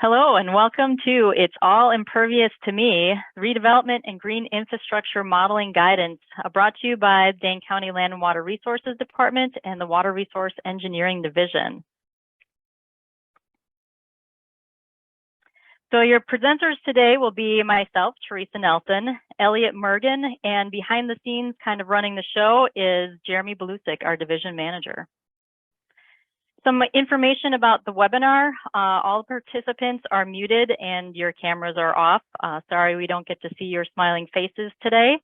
Hello and welcome to It's All Impervious to Me, Redevelopment and Green Infrastructure Modeling Guidance, brought to you by Dane County Land and Water Resources Department and the Water Resource Engineering Division. So your presenters today will be myself, Teresa Nelson, Elliot Mergen, and behind the scenes kind of running the show is Jeremy Belusic, our division manager. Some information about the webinar. All participants are muted and your cameras are off. Sorry, we don't get to see your smiling faces today.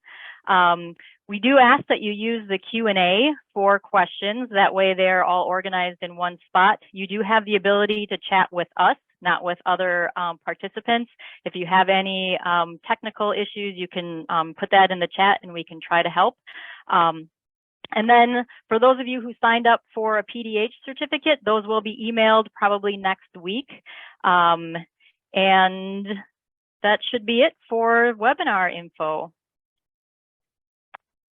We do ask that you use the Q&A for questions. That way they're all organized in one spot. You do have the ability to chat with us, not with other participants. If you have any technical issues, you can put that in the chat and we can try to help. And then for those of you who signed up for a PDH certificate, those will be emailed probably next week. And that should be it for webinar info.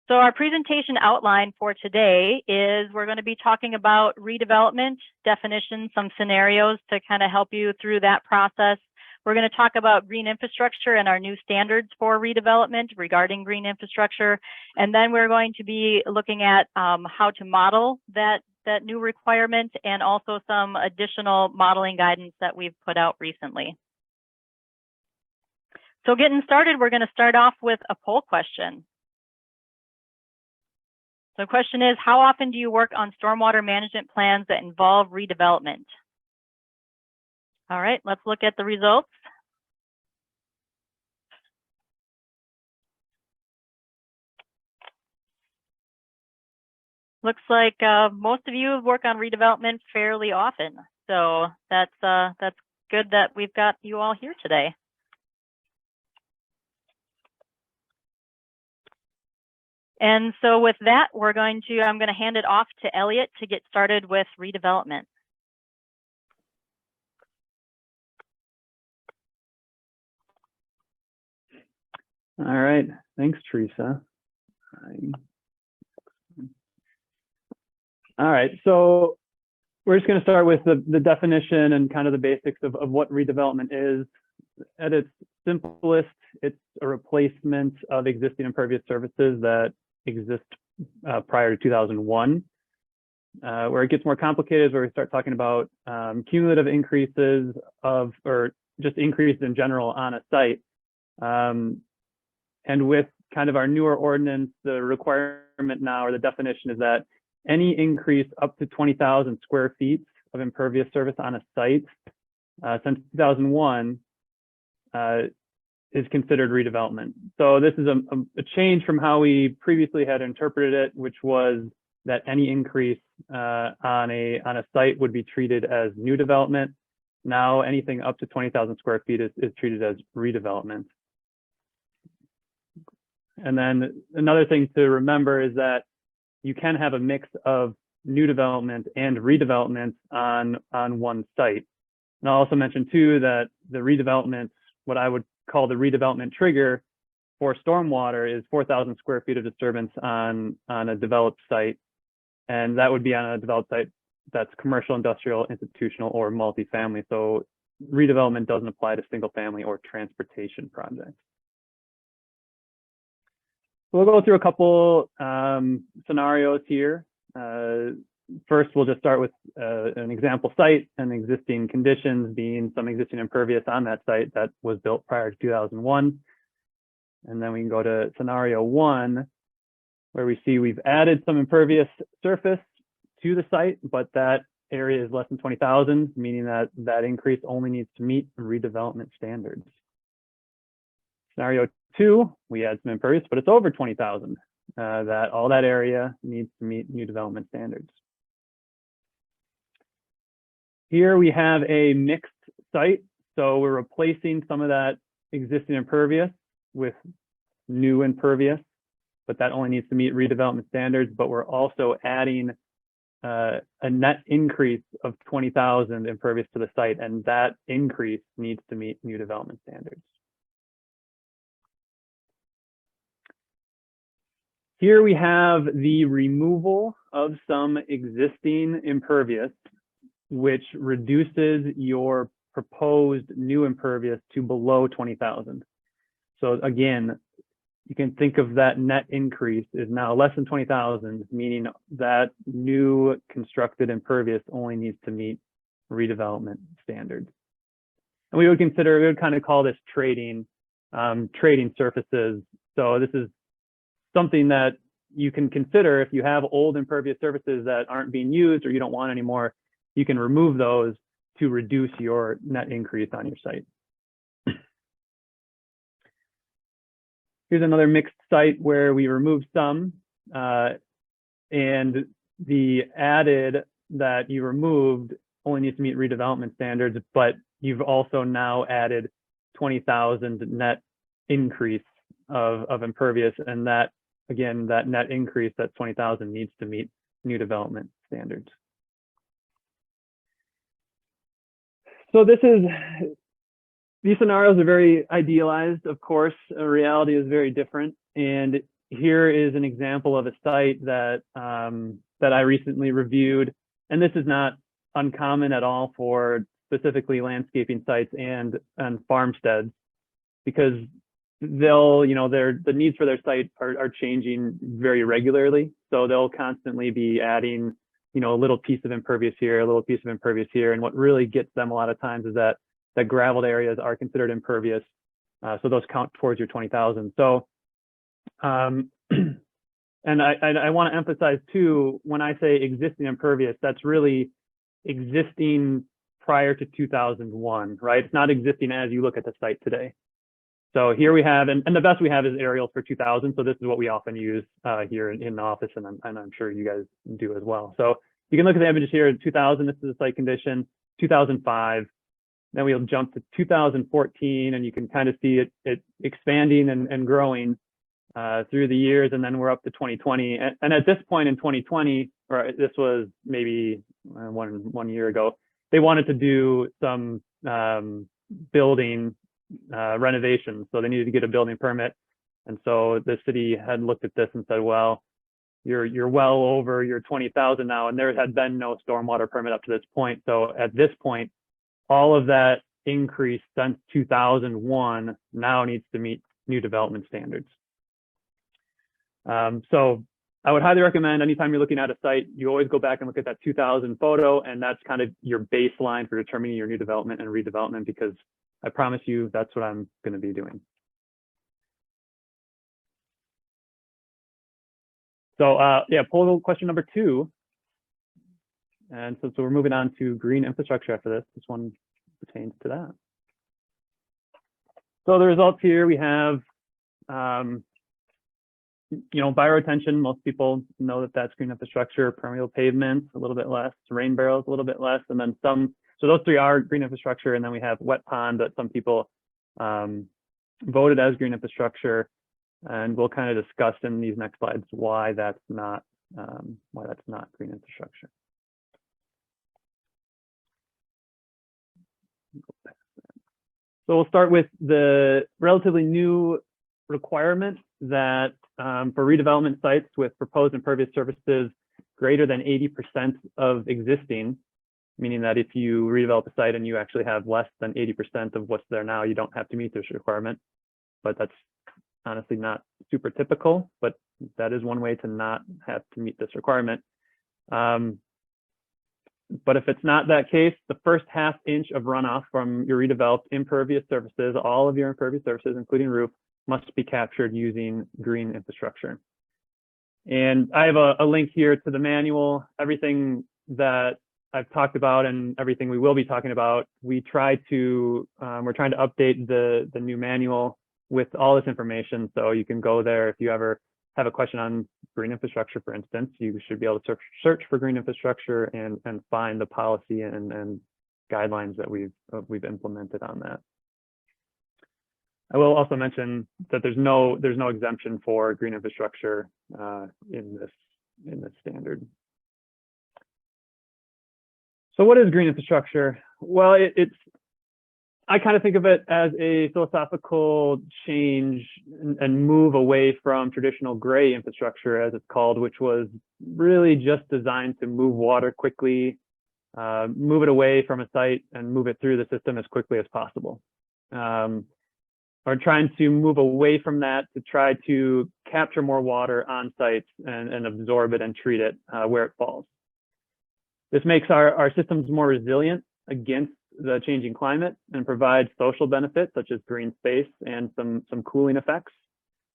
So our presentation outline for today is we're going to be talking about redevelopment, definitions, some scenarios to kind of help you through that process. We're going to talk about green infrastructure and our new standards for redevelopment regarding green infrastructure. And then we're going to be looking at how to model that new requirement and also some additional modeling guidance that we've put out recently. So getting started, we're going to start off with a poll question. So the question is, how often do you work on stormwater management plans that involve redevelopment? All right, let's look at the results. Looks like most of you work on redevelopment fairly often. So that's good that we've got you all here today. And so with that, I'm going to hand it off to Elliot to get started with redevelopment. All right, thanks, Teresa. All right, so we're just going to start with the definition and kind of the basics of what redevelopment is. At its simplest, it's a replacement of existing impervious surfaces that exist prior to 2001. Where it gets more complicated is where we start talking about cumulative increases or just increases in general on a site. And with kind of our newer ordinance, the requirement now or the definition is that any increase up to 20,000 square feet of impervious surface on a site since 2001 is considered redevelopment. So this is a change from how we previously had interpreted it, which was that any increase on a site would be treated as new development. Now anything up to 20,000 square feet is treated as redevelopment. And then another thing to remember is that you can have a mix of new development and redevelopment on one site. And I'll also mention too that the redevelopment, what I would call the redevelopment trigger for stormwater is 4,000 square feet of disturbance on a developed site. And that would be on a developed site that's commercial, industrial, institutional, or multifamily. So redevelopment doesn't apply to single family or transportation projects. We'll go through a couple scenarios here. First, we'll just start with an example site and existing conditions being some existing impervious on that site that was built prior to 2001. And then we can go to scenario 1, where we see we've added some impervious surface to the site, but that area is less than 20,000, meaning that that increase only needs to meet redevelopment standards. Scenario 2, we add some impervious, but it's over 20,000. All that area needs to meet new development standards. Here we have a mixed site. So we're replacing some of that existing impervious with new impervious, but that only needs to meet redevelopment standards. But we're also adding a net increase of 20,000 impervious to the site, and that increase needs to meet new development standards. Here we have the removal of some existing impervious, which reduces your proposed new impervious to below 20,000. So again, you can think of that net increase is now less than 20,000, meaning that new constructed impervious only needs to meet redevelopment standards. And we would kind of call this trading surfaces. So this is something that you can consider if you have old impervious surfaces that aren't being used or you don't want anymore, you can remove those to reduce your net increase on your site. Here's another mixed site where we removed some, and the added that you removed only needs to meet redevelopment standards, but you've also now added 20,000 net increase of impervious, and that, again, that net increase, that 20,000 needs to meet new development standards. So these scenarios are very idealized, of course. Reality is very different. And here is an example of a site that that I recently reviewed. And this is not uncommon at all for specifically landscaping sites and farmsteads, because they'll, the needs for their site are changing very regularly. So they'll constantly be adding, a little piece of impervious here, a little piece of impervious here. And what really gets them a lot of times is that graveled areas are considered impervious. So those count towards your 20,000. So, and I want to emphasize too, when I say existing impervious, that's really existing prior to 2001, right? It's not existing as you look at the site today. So here we have, and the best we have is aerials for 2000. So this is what we often use here in the office, and I'm sure you guys do as well. So you can look at the images here in 2000, this is the site condition, 2005. Then we'll jump to 2014, and you can kind of see it expanding and growing through the years, and then we're up to 2020. And at this point in 2020, or this was maybe one year ago, they wanted to do some building renovations, so they needed to get a building permit. And so the city had looked at this and said, well, you're well over your 20,000 now, and there had been no stormwater permit up to this point. So at this point, all of that increase since 2001 now needs to meet new development standards. So I would highly recommend, anytime you're looking at a site, you always go back and look at that 2000 photo, and that's kind of your baseline for determining your new development and redevelopment, because I promise you that's what I'm going to be doing. So yeah, poll question number 2. And so we're moving on to green infrastructure after this. This one pertains to that. So the results here, we have, bioretention. Most people know that that's green infrastructure. Permeable pavements, a little bit less. Rain barrels, a little bit less. And then some, so those 3 are green infrastructure. And then we have wet pond that some people voted as green infrastructure. And we'll kind of discuss in these next slides why that's not green infrastructure. So we'll start with the relatively new requirement that for redevelopment sites with proposed impervious surfaces greater than 80% of existing, meaning that if you redevelop a site and you actually have less than 80% of what's there now, you don't have to meet this requirement. But that's honestly not super typical, but that is one way to not have to meet this requirement. But if it's not that case, the first ½ inch of runoff from your redeveloped impervious surfaces, all of your impervious surfaces, including roof, must be captured using green infrastructure. And I have a link here to the manual. Everything that I've talked about and everything we will be talking about, we're trying to update the new manual with all this information. So you can go there if you ever have a question on green infrastructure, for instance. You should be able to search for green infrastructure and find the policy and guidelines that we've implemented on that. I will also mention that there's no exemption for green infrastructure in this standard. So what is green infrastructure? Well, I kind of think of it as a philosophical change and move away from traditional gray infrastructure, as it's called, which was really just designed to move water quickly move it away from a site and move it through the system as quickly as possible. Or trying to move away from that to try to capture more water on sites and absorb it and treat it where it falls. This makes our systems more resilient against the changing climate and provides social benefits such as green space and some cooling effects.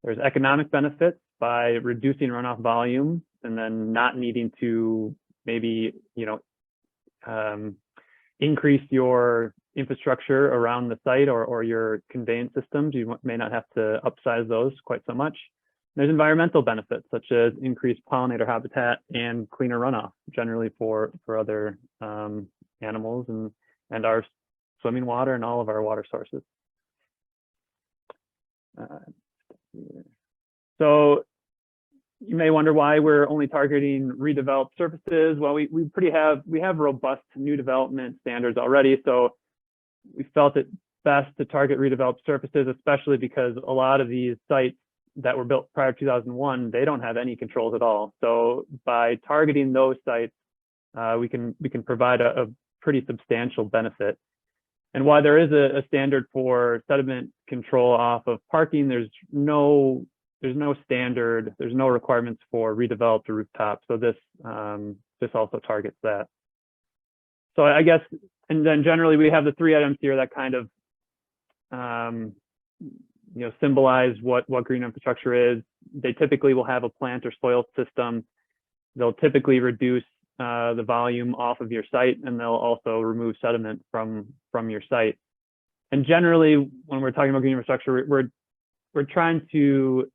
There's economic benefits by reducing runoff volume and then not needing to maybe, increase your infrastructure around the site or your conveyance systems. You may not have to upsize those quite so much. There's environmental benefits such as increased pollinator habitat and cleaner runoff, generally for other animals and our swimming water and all of our water sources. So you may wonder why we're only targeting redeveloped surfaces. Well, we have robust new development standards already, so we felt it best to target redeveloped surfaces, especially because a lot of these sites that were built prior to 2001, they don't have any controls at all. So by targeting those sites, we can provide a pretty substantial benefit. And while there is a standard for sediment control off of parking, there's no standard, there's no requirements for redeveloped rooftops. So this also targets that. So I guess, and then generally we have the 3 items here that kind of symbolize what green infrastructure is. They typically will have a plant or soil system. They'll typically reduce the volume off of your site, and they'll also remove sediment from your site. And generally, when we're talking about green infrastructure, we're trying to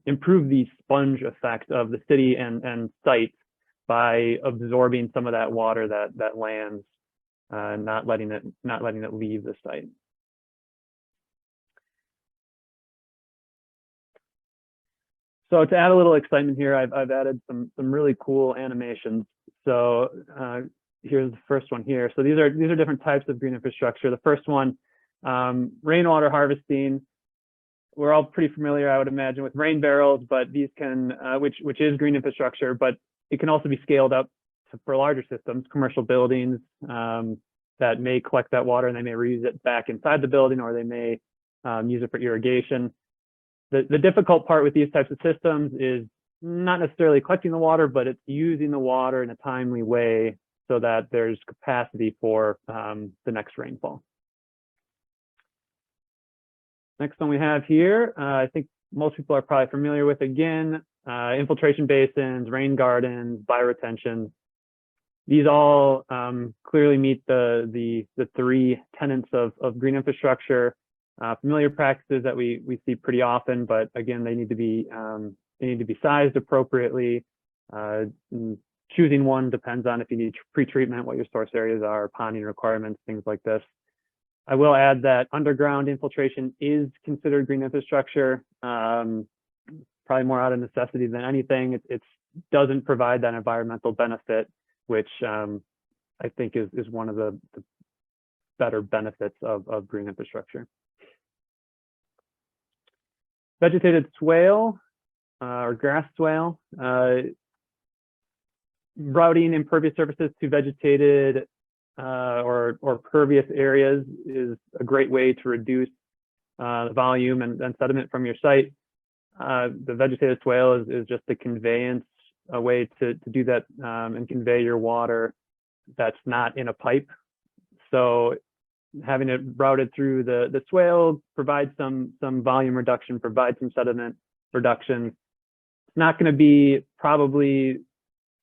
improve the sponge effect of the city and site by absorbing some of that water that lands, not letting it leave the site. So to add a little excitement here, I've added some really cool animations. So here's the first one here. So these are different types of green infrastructure. The first one, rainwater harvesting. We're all pretty familiar, I would imagine, with rain barrels, but these can, which is green infrastructure, but it can also be scaled up for larger systems, commercial buildings that may collect that water and they may reuse it back inside the building, or they may use it for irrigation. The difficult part with these types of systems is not necessarily collecting the water, but it's using the water in a timely way so that there's capacity for the next rainfall. Next one we have here, I think most people are probably familiar with, again, infiltration basins, rain gardens, bioretention. These all clearly meet the 3 tenets of green infrastructure. Familiar practices that we see pretty often, but again, they need to be sized appropriately. Choosing one depends on if you need pre-treatment, what your source areas are, ponding requirements, things like this. I will add that underground infiltration is considered green infrastructure, probably more out of necessity than anything. It doesn't provide that environmental benefit, which I think is one of the better benefits of green infrastructure. Vegetated swale or grass swale, routing impervious surfaces to vegetated or pervious areas is a great way to reduce the volume and sediment from your site. The vegetated swale is just a conveyance, a way to do that and convey your water that's not in a pipe. So having it routed through the swale provides some volume reduction, provides some sediment reduction. It's not going to be probably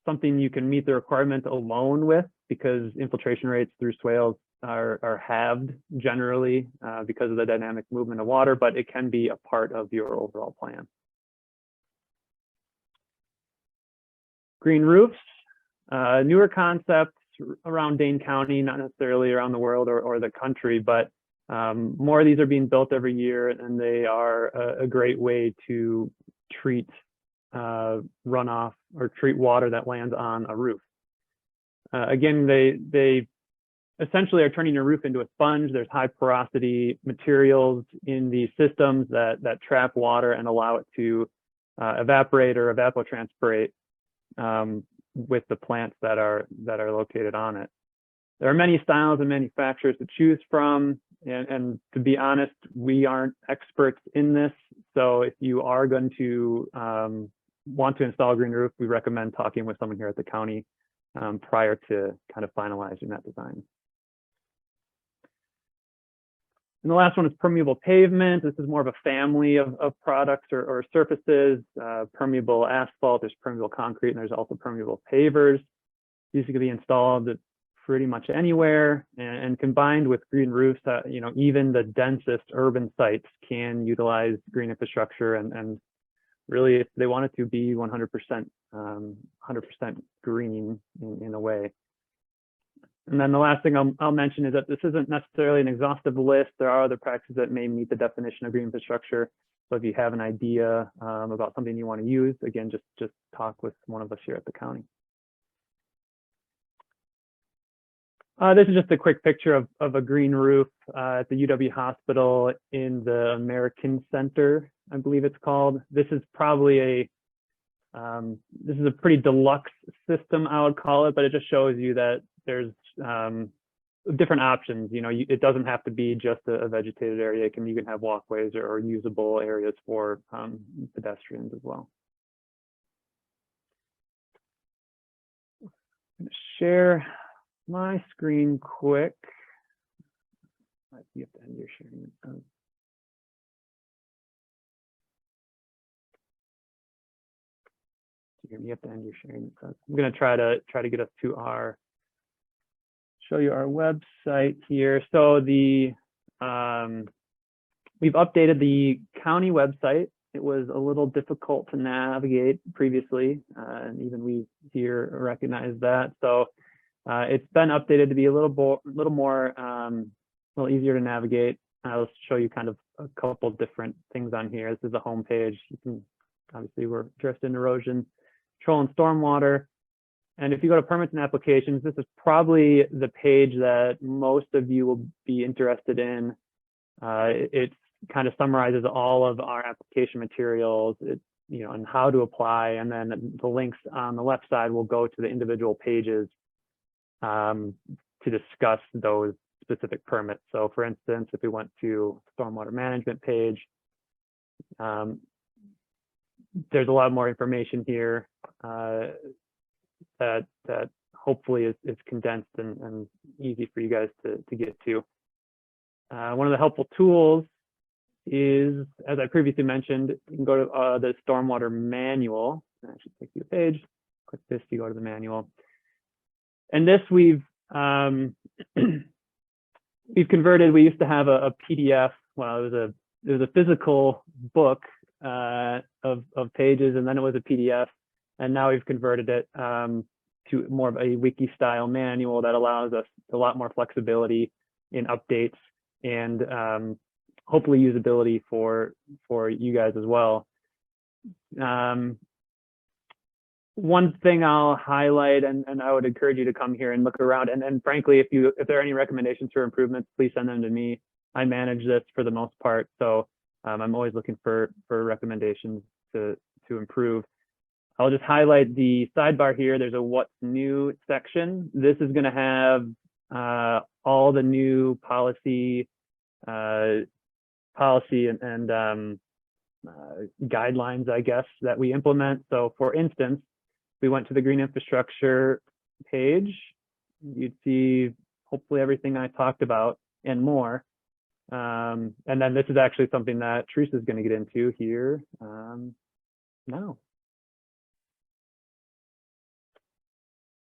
something you can meet the requirement alone with, because infiltration rates through swales are halved generally because of the dynamic movement of water, but it can be a part of your overall plan. Green roofs, newer concepts around Dane County, not necessarily around the world or the country, but more of these are being built every year, and they are a great way to treat runoff or treat water that lands on a roof. Again, they essentially are turning your roof into a sponge. There's high porosity materials in these systems that trap water and allow it to evaporate or evapotranspirate. with the plants that are located on it. There are many styles and manufacturers to choose from, and to be honest, we aren't experts in this. So if you are going to want to install a green roof, we recommend talking with someone here at the county prior to kind of finalizing that design. And the last one is permeable pavement. This is more of a family of products or surfaces. Permeable asphalt, there's permeable concrete, and there's also permeable pavers. These can be installed at pretty much anywhere, and combined with green roofs, you know, even the densest urban sites can utilize green infrastructure, and really, if they want it to be 100% green in a way. And then the last thing I'll mention is that this isn't necessarily an exhaustive list. There are other practices that may meet the definition of green infrastructure. So if you have an idea about something you want to use, again, just talk with one of us here at the county. This is just a quick picture of a green roof at the UW Hospital in the American Center, I believe it's called. This is probably this is a pretty deluxe system, I would call it, but it just shows you that there's different options. You know, it doesn't have to be just a vegetated area. You can have walkways or usable areas for pedestrians as well. I'm going to share my screen quick. You have to end your sharing. You have to end your sharing. I'm going to try to get us to show you our website here. So we've updated the county website. It was a little difficult to navigate previously, and even we here recognize that. So it's been updated to be a little easier to navigate. I'll show you kind of a couple different things on here. This is the home page. You can obviously, we're interested in erosion control and stormwater. And if you go to permits and applications, this is probably the page that most of you will be interested in. It kind of summarizes all of our application materials, and how to apply. And then the links on the left side will go to the individual pages to discuss those specific permits. So for instance, if we went to Stormwater Management page, there's a lot more information here that hopefully is condensed and easy for you guys to get to. One of the helpful tools is, as I previously mentioned, you can go to the Stormwater Manual. That should take you a page. Click this to go to the manual. And this we've converted. We used to have a PDF. Well, it was a physical book of pages, and then it was a PDF. And now we've converted it to more of a wiki style manual that allows us a lot more flexibility in updates and hopefully usability for you guys as well. One thing I'll highlight, and I would encourage you to come here and look around, and frankly, if there are any recommendations for improvements, please send them to me. I manage this for the most part, so I'm always looking for recommendations to improve. I'll just highlight the sidebar here. There's a what's new section. This is going to have all the new policy and guidelines, I guess, that we implement. So for instance, we went to the green infrastructure page, you'd see hopefully everything I talked about and more. And then this is actually something that Teresa is going to get into here now.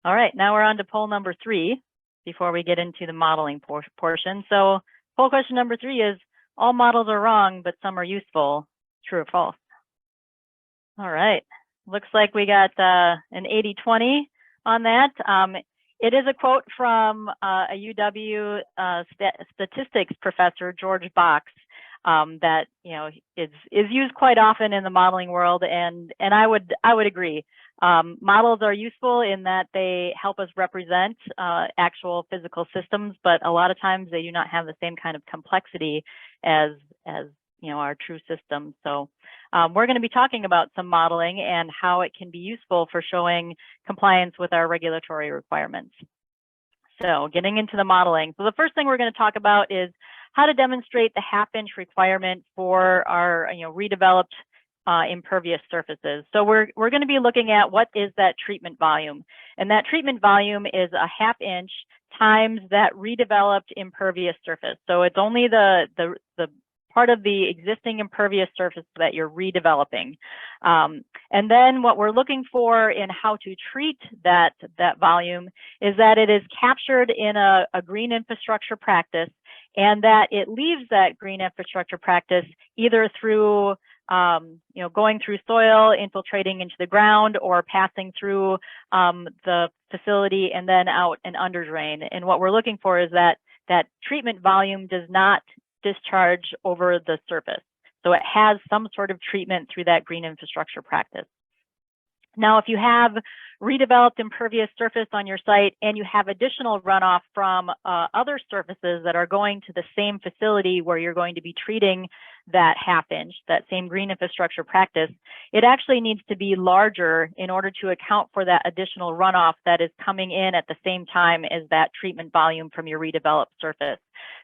All right, now we're on to poll number 3 before we get into the modeling portion. So poll question number 3 is, all models are wrong, but some are useful. True or false? All right, looks like we got an 80-20 on that. It is a quote from a UW statistics professor, George Box, that is used quite often in the modeling world, and I would agree. Models are useful in that they help us represent actual physical systems, but a lot of times they do not have the same kind of complexity as our true systems. So we're going to be talking about some modeling and how it can be useful for showing compliance with our regulatory requirements. So getting into the modeling. So the first thing we're going to talk about is how to demonstrate the half-inch requirement for our redeveloped impervious surfaces. So we're going to be looking at what is that treatment volume. And that treatment volume is a half-inch times that redeveloped impervious surface. So it's only the part of the existing impervious surface that you're redeveloping. And then what we're looking for in how to treat that volume is that it is captured in a green infrastructure practice, and that it leaves that green infrastructure practice either through going through soil, infiltrating into the ground, or passing through the facility and then out and under drain. And what we're looking for is that treatment volume does not discharge over the surface. So it has some sort of treatment through that green infrastructure practice. Now, if you have redeveloped impervious surface on your site and you have additional runoff from other surfaces that are going to the same facility where you're going to be treating that half-inch, that same green infrastructure practice, it actually needs to be larger in order to account for that additional runoff that is coming in at the same time as that treatment volume from your redeveloped surface.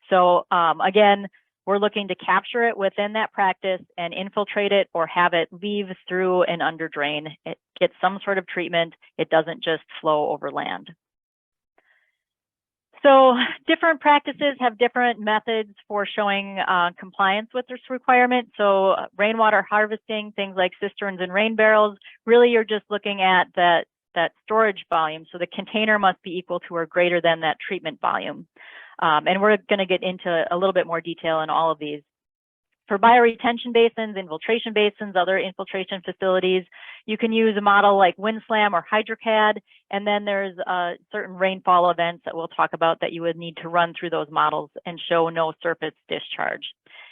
So again, we're looking to capture it within that practice and infiltrate it or have it leave through an under drain. It gets some sort of treatment. It doesn't just flow over land. So different practices have different methods for showing compliance with this requirement. So rainwater harvesting, things like cisterns and rain barrels, really you're just looking at that storage volume. So the container must be equal to or greater than that treatment volume. And we're going to get into a little bit more detail in all of these. For bioretention basins, infiltration basins, other infiltration facilities, you can use a model like WindSlam or HydroCAD, and then there's certain rainfall events that we'll talk about that you would need to run through those models and show no surface discharge.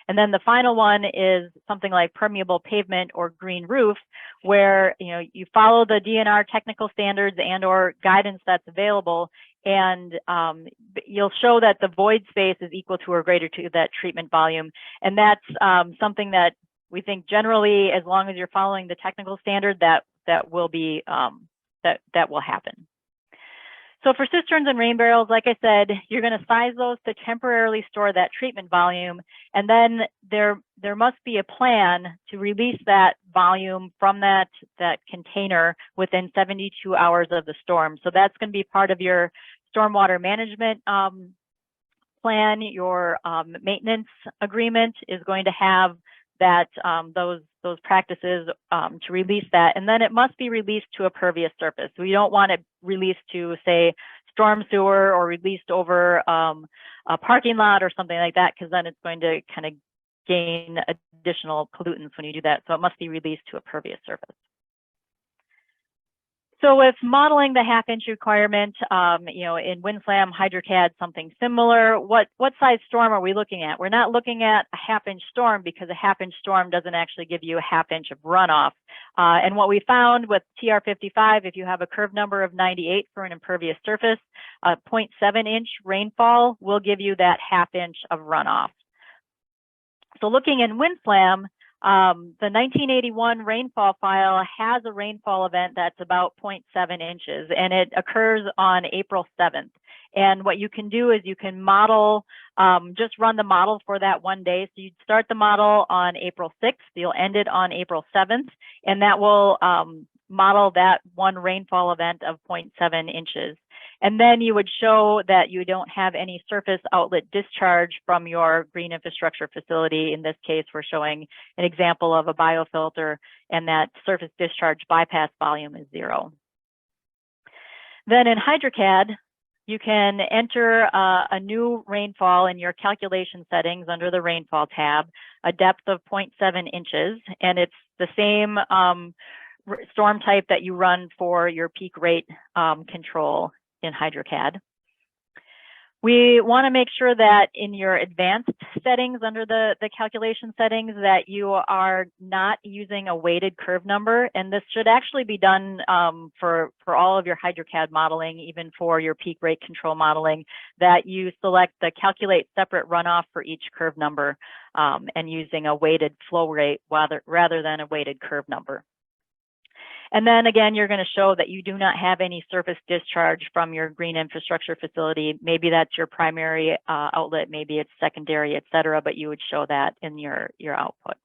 And then the final one is something like permeable pavement or green roof, where you follow the DNR technical standards and or guidance that's available, and you'll show that the void space is equal to or greater to that treatment volume. And that's something that we think generally, as long as you're following the technical standard, that will be that will happen. So for cisterns and rain barrels, like I said, you're going to size those to temporarily store that treatment volume, and then there must be a plan to release that volume from that container within 72 hours of the storm. So that's going to be part of your stormwater management plan. Your maintenance agreement is going to have that those practices to release that, and then it must be released to a pervious surface. We don't want it released to, say, storm sewer or released over a parking lot or something like that, because then it's going to kind of gain additional pollutants when you do that. So it must be released to a pervious surface. So with modeling the half-inch requirement, in WindSlam, HydroCAD, something similar, what size storm are we looking at? We're not looking at a half-inch storm because a half-inch storm doesn't actually give you a half-inch of runoff. And what we found with TR55, if you have a curve number of 98 for an impervious surface, a 0.7-inch rainfall will give you that half-inch of runoff. So looking in WindSlam, the 1981 rainfall file has a rainfall event that's about 0.7 inches, and it occurs on April 7th. And what you can do is you can model, just run the model for that one day. So you'd start the model on April 6th, you'll end it on April 7th, and that will model that one rainfall event of 0.7 inches. And then you would show that you don't have any surface outlet discharge from your green infrastructure facility. In this case, we're showing an example of a biofilter, and that surface discharge bypass volume is 0. Then in HydroCAD, you can enter a new rainfall in your calculation settings under the rainfall tab, a depth of 0.7 inches, and it's the same storm type that you run for your peak rate control in HydroCAD. We want to make sure that in your advanced settings under the calculation settings that you are not using a weighted curve number. And this should actually be done for all of your HydroCAD modeling, even for your peak rate control modeling, that you select the calculate separate runoff for each curve number and using a weighted flow rate rather than a weighted curve number. And then again, you're going to show that you do not have any surface discharge from your green infrastructure facility. Maybe that's your primary outlet, maybe it's secondary, et cetera, but you would show that in your output.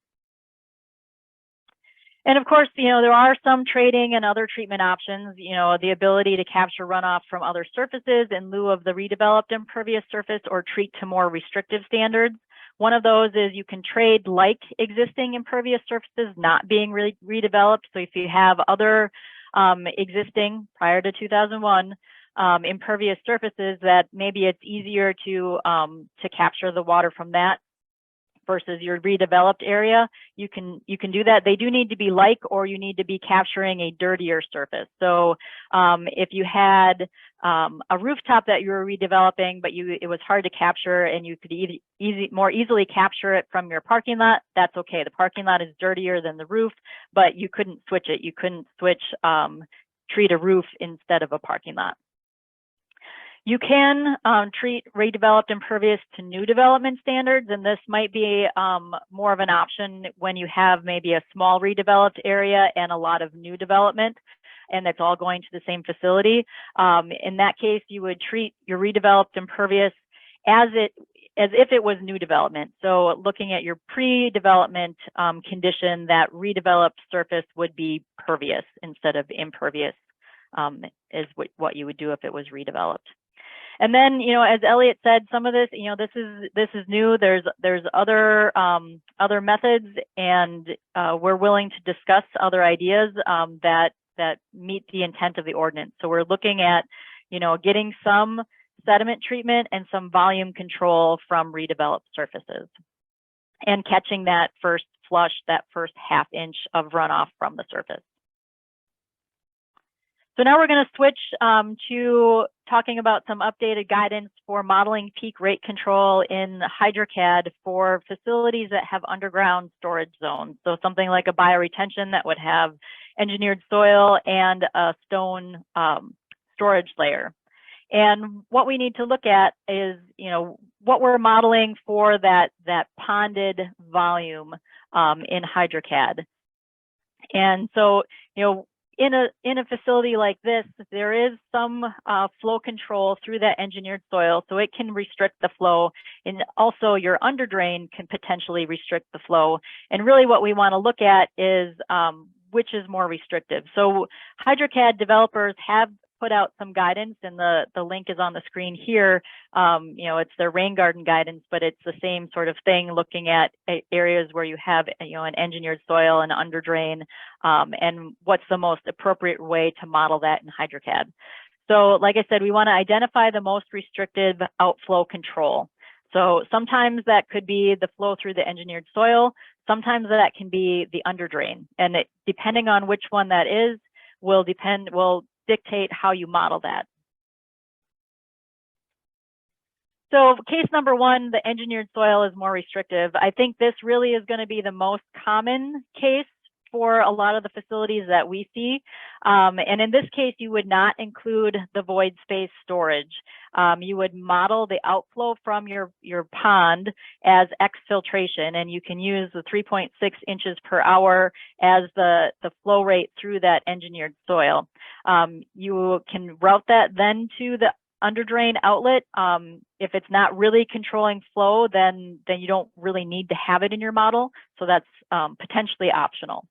And of course, there are some trading and other treatment options, the ability to capture runoff from other surfaces in lieu of the redeveloped impervious surface or treat to more restrictive standards. One of those is you can trade like existing impervious surfaces not being redeveloped. So if you have other existing prior to 2001 impervious surfaces that maybe it's easier to capture the water from that versus your redeveloped area, you can do that. They do need to be like, or you need to be capturing a dirtier surface. So if you had a rooftop that you were redeveloping, but it was hard to capture and you could more easily capture it from your parking lot, that's okay. The parking lot is dirtier than the roof, but you couldn't switch it. You couldn't switch, treat a roof instead of a parking lot. You can treat redeveloped impervious to new development standards, and this might be more of an option when you have maybe a small redeveloped area and a lot of new development, and it's all going to the same facility. In that case, you would treat your redeveloped impervious as if it was new development. So looking at your pre-development condition, that redeveloped surface would be pervious instead of impervious, is what you would do if it was redeveloped. And then, as Elliot said, some of this, this is new. There's other methods, and we're willing to discuss other ideas that meet the intent of the ordinance. So we're looking at, getting some sediment treatment and some volume control from redeveloped surfaces, and catching that first flush, that first ½ inch of runoff from the surface. So now we're going to switch to talking about some updated guidance for modeling peak rate control in HydroCAD for facilities that have underground storage zones. So something like a bioretention that would have engineered soil and a stone storage layer. And what we need to look at is, what we're modeling for that ponded volume in HydroCAD. And so, in a facility like this, there is some flow control through that engineered soil, so it can restrict the flow, and also your underdrain can potentially restrict the flow. And really what we want to look at is which is more restrictive. So HydroCAD developers have put out some guidance, and the link is on the screen here. It's their rain garden guidance, but it's the same sort of thing, looking at areas where you have an engineered soil and underdrain, and what's the most appropriate way to model that in HydroCAD. So like I said, we want to identify the most restrictive outflow control. So sometimes that could be the flow through the engineered soil, sometimes that can be the underdrain, and depending on which one that is will dictate how you model that. So case number one, the engineered soil is more restrictive. I think this really is going to be the most common case for a lot of the facilities that we see. And in this case, you would not include the void space storage. You would model the outflow from your pond as exfiltration, and you can use the 3.6 inches per hour as the flow rate through that engineered soil. You can route that then to the underdrain outlet. If it's not really controlling flow, then you don't really need to have it in your model. So that's potentially optional.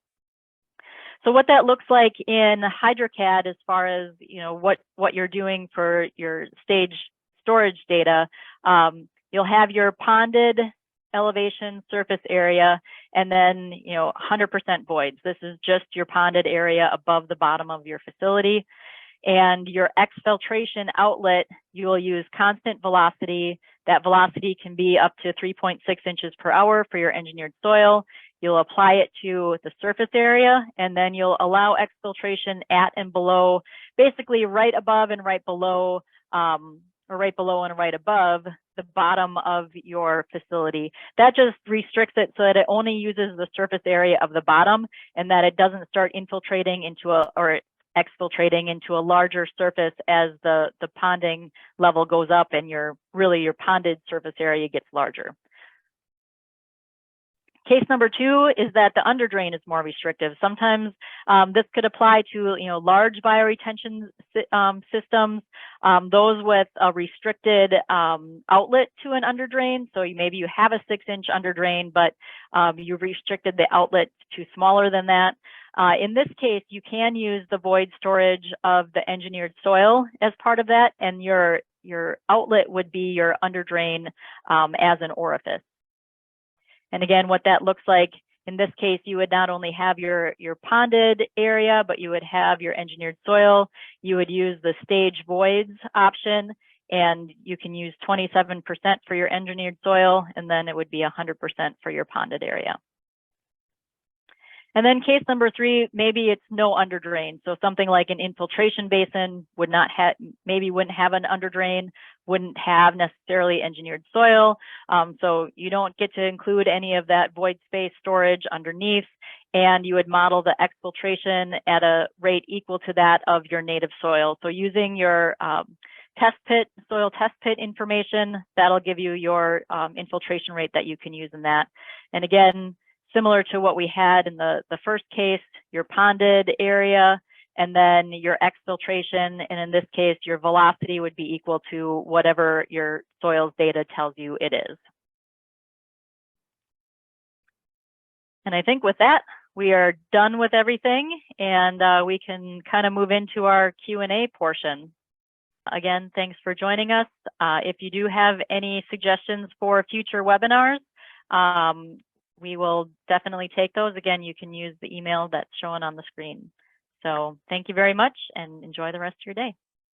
So what that looks like in HydroCAD, as far as what you're doing for your stage storage data, you'll have your ponded elevation surface area, and then 100% voids. This is just your ponded area above the bottom of your facility. And your exfiltration outlet, you will use constant velocity. That velocity can be up to 3.6 inches per hour for your engineered soil. You'll apply it to the surface area, and then you'll allow exfiltration at and below, basically right above and right below, or right below and right above the bottom of your facility. That just restricts it so that it only uses the surface area of the bottom, and that it doesn't start infiltrating into or exfiltrating into a larger surface as the ponding level goes up and your ponded surface area gets larger. Case number 2 is that the underdrain is more restrictive. Sometimes this could apply to large bioretention systems, those with a restricted outlet to an underdrain. So maybe you have a 6-inch underdrain, but you've restricted the outlet to smaller than that. In this case, you can use the void storage of the engineered soil as part of that, and your outlet would be your underdrain as an orifice. And again, what that looks like, in this case, you would not only have your ponded area, but you would have your engineered soil. You would use the stage voids option, and you can use 27% for your engineered soil, and then it would be 100% for your ponded area. And then case number 3, maybe it's no underdrain. So something like an infiltration basin would not have, maybe wouldn't have an underdrain, wouldn't have necessarily engineered soil. So you don't get to include any of that void space storage underneath, and you would model the exfiltration at a rate equal to that of your native soil. So using your soil test pit information, that'll give you your infiltration rate that you can use in that. And again, similar to what we had in the first case, your ponded area, and then your exfiltration, and in this case, your velocity would be equal to whatever your soils data tells you it is. And I think with that, we are done with everything, and we can kind of move into our Q&A portion. Again, thanks for joining us. If you do have any suggestions for future webinars, we will definitely take those. Again, you can use the email that's shown on the screen. So thank you very much and enjoy the rest of your day.